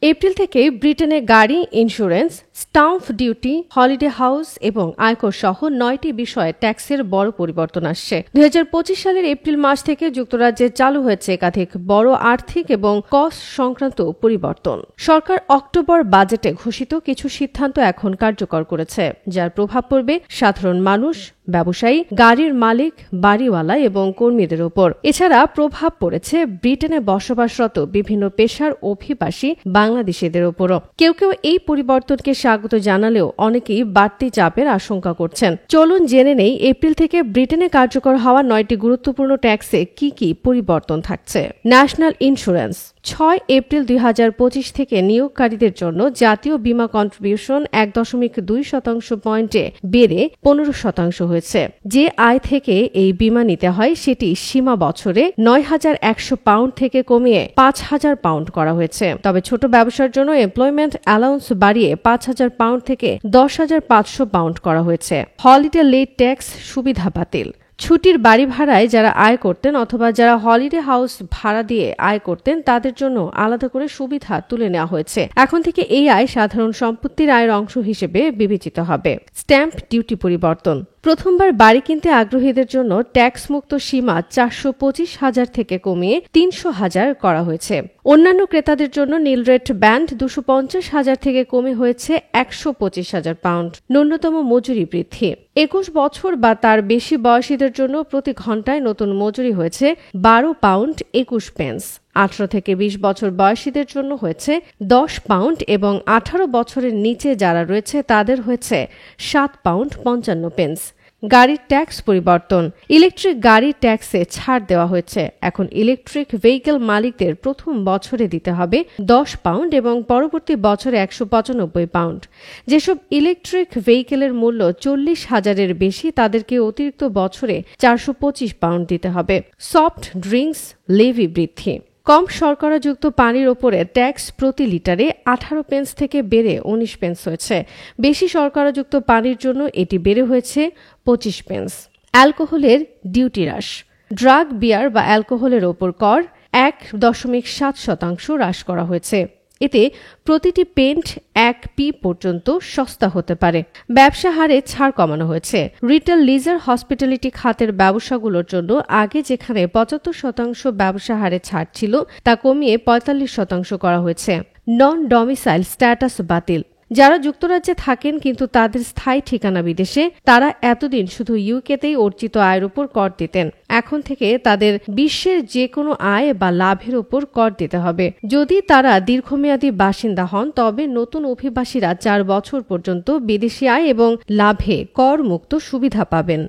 April থেকে ব্রিটেনে গাড়ি insurance, stump duty, holiday house এবং আয়কর সহ ৯টি বিষয়ে ট্যাক্সের বড় পরিবর্তন আসছে। ২০২৫ সালের এপ্রিল মাস থেকে যুক্তরাজ্যে চালু হয়েছে একাধিক বড় আর্থিক এবং কস্ট সংক্রান্ত পরিবর্তন। সরকার অক্টোবর বাজেটে ঘোষিত কিছু সিদ্ধান্ত এখন কার্যকর করেছে, যার প্রভাব পড়বে সাধারণ মানুষ, ব্যবসায়ী, গাড়ির মালিক, বাড়িওয়ালা এবং কর্মীদের উপর। এছাড়া প্রভাব পড়েছে ব্রিটেনে বসবাসরত বিভিন্ন পেশার অভিবাসী বাংলাদেশিদের উপরও। কেউ কেউ এই পরিবর্তনকে স্বাগত জানালেও অনেকেই বাড়তি চাপের আশঙ্কা করছেন। চলুন জেনে নেই এপ্রিল থেকে ব্রিটেনে কার্যকর হওয়া ৯টি গুরুত্বপূর্ণ ট্যাক্সে কি কি পরিবর্তন থাকছে। ন্যাশনাল ইন্স্যুরেন্স ৬ এপ্রিল ২০২৫ থেকে নিয়োগকারীদের জন্য জাতীয় বীমা কন্ট্রিবিউশন ১.২% পয়েন্টে বেড়ে ১৫% হয়েছে। যে আয় থেকে এই বীমা নিতে হয় সেটি সীমা বছরে ৯,১০০ পাউন্ড থেকে কমিয়ে ৫,০০০ পাউন্ড করা হয়েছে। তবে ছোট ব্যবসার জন্য এমপ্লয়মেন্ট অ্যালাউন্স বাড়িয়ে ৫,০০০ পাউন্ড থেকে ১০,৫০০ পাউন্ড করা হয়েছে। হলিডে লেট ট্যাক্স সুবিধা বাতিল। ছুটির বাড়ি ভাড়ায় যারা আয় করতেন অথবা যারা হলিডে হাউস ভাড়া দিয়ে আয় করতেন তাদের জন্য আলাদা করে সুবিধা তুলে নেওয়া হয়েছে। এখন থেকে এই আয় সাধারণ সম্পত্তির আয়ের অংশ হিসেবে বিবেচিত হবে। স্ট্যাম্প ডিউটি পরিবর্তন। প্রথমবার বাড়ি কিনতে আগ্রহীদের জন্য ট্যাক্স মুক্ত সীমা ৪২৫,০০০ থেকে কমিয়ে ৩০০,০০০ করা হয়েছে। অন্যান্য ক্রেতাদের জন্য নীল রেট ব্যান্ড ২৫০,০০০ থেকে কমে হয়েছে ১২৫,০০০ পাউন্ড। ন্যূনতম মজুরি বৃদ্ধি। ২১ বছর বা তার বেশি বয়সীদের জন্য প্রতি ঘন্টায় নতুন মজুরি হয়েছে ১২ পাউন্ড ২১ পেন্স। ১৮ থেকে ২০ বছর বয়সীদের জন্য হয়েছে ১০ পাউন্ড এবং ১৮ বছরের নিচে যারা রয়েছে তাদের হয়েছে ৭ পাউন্ড ৫৫ পেন্স। গাড়ির ট্যাক্স পরিবর্তন। ইলেকট্রিক গাড়ির ট্যাক্সে ছাড় দেওয়া হয়েছে। এখন ইলেকট্রিক ভেহিকেল মালিকদের প্রথম বছরে দিতে হবে ১০ পাউন্ড এবং পরবর্তী বছরে ১৯৫ পাউন্ড। যেসব ইলেকট্রিক ভেহিকেলের মূল্য ৪০,০০০-এর বেশি তাদেরকে অতিরিক্ত বছরে ৪২৫ পাউন্ড দিতে হবে। সফট ড্রিঙ্কস লেভি বৃদ্ধি। কম শর্করাযুক্ত পানির ওপরে ট্যাক্স প্রতি লিটারে ১৮ পেন্স থেকে বেড়ে ১৯ পেন্স হয়েছে। বেশি শর্করাযুক্ত পানির জন্য এটি বেড়ে হয়েছে ২৫ পেন্স। অ্যালকোহলের ডিউটি হ্রাস। ড্রাগ, বিয়ার বা অ্যালকোহলের ওপর কর ১.৭% হ্রাস করা হয়েছে। এতে প্রতিটি পেন্ট ১p পর্যন্ত সস্তা হতে পারে। ব্যবসা হারে ছাড় কমানো হয়েছে। রিটেল, লিজার, হসপিটালিটি খাতের ব্যবসাগুলোর জন্য আগে যেখানে ৭৫% ব্যবসা হারে ছাড় ছিল তা কমিয়ে ৪৫% করা হয়েছে। নন ডমিসাইল স্ট্যাটাস বাতিল। যারা যুক্তরাজ্যে থাকেন কিন্তু তাদের স্থায়ী ঠিকানা বিদেশে, তারা এতদিন শুধু ইউকেতেই অর্জিত আয়ের উপর কর দিতেন। এখন থেকে তাদের বিশ্বের যে কোনো আয় বা লাভের উপর কর দিতে হবে। যদি তারা দীর্ঘমেয়াদী বাসিন্দা হন তবে নতুন অভিবাসীরা ৪ বছর পর্যন্ত বিদেশি আয় এবং লাভে কর মুক্ত সুবিধা পাবেন।